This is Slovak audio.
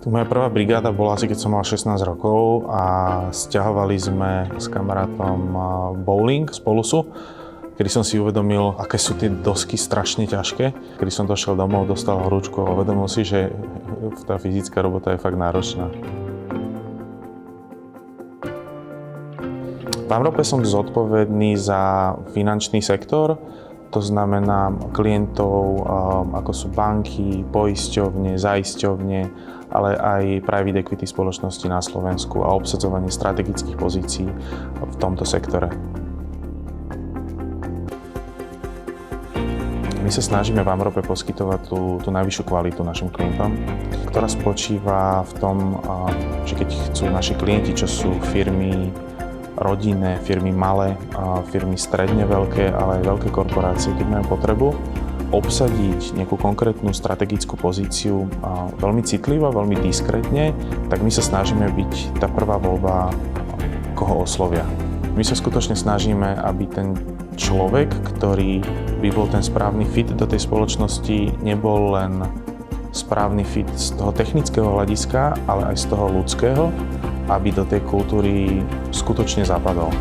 Moja prvá brigáda bola asi keď som mal 16 rokov a sťahovali sme s kamarátom bowling z Polusu, kedy som si uvedomil, aké sú tie dosky strašne ťažké. Kedy som došiel domov, dostal horúčku a uvedomil si, že tá fyzická robota je fakt náročná. V Amrope som zodpovedný za finančný sektor, to znamená klientov, ako sú banky, poisťovne, zaisťovne, ale aj private equity spoločnosti na Slovensku a obsadzovanie strategických pozícií v tomto sektore. My sa snažíme v Amrope poskytovať tú najvyššiu kvalitu našim klientom, ktorá spočíva v tom, že keď chcú naši klienti, čo sú firmy rodinné, firmy malé, firmy stredne veľké, ale aj veľké korporácie, keď majú potrebu obsadiť nejakú konkrétnu strategickú pozíciu veľmi citlivo, veľmi diskrétne, tak my sa snažíme byť tá prvá voľba, koho oslovia. My sa skutočne snažíme, aby ten človek, ktorý by bol ten správny fit do tej spoločnosti, nebol len správny fit z toho technického hľadiska, ale aj z toho ľudského, aby do tej kultúry skutočne zapadol.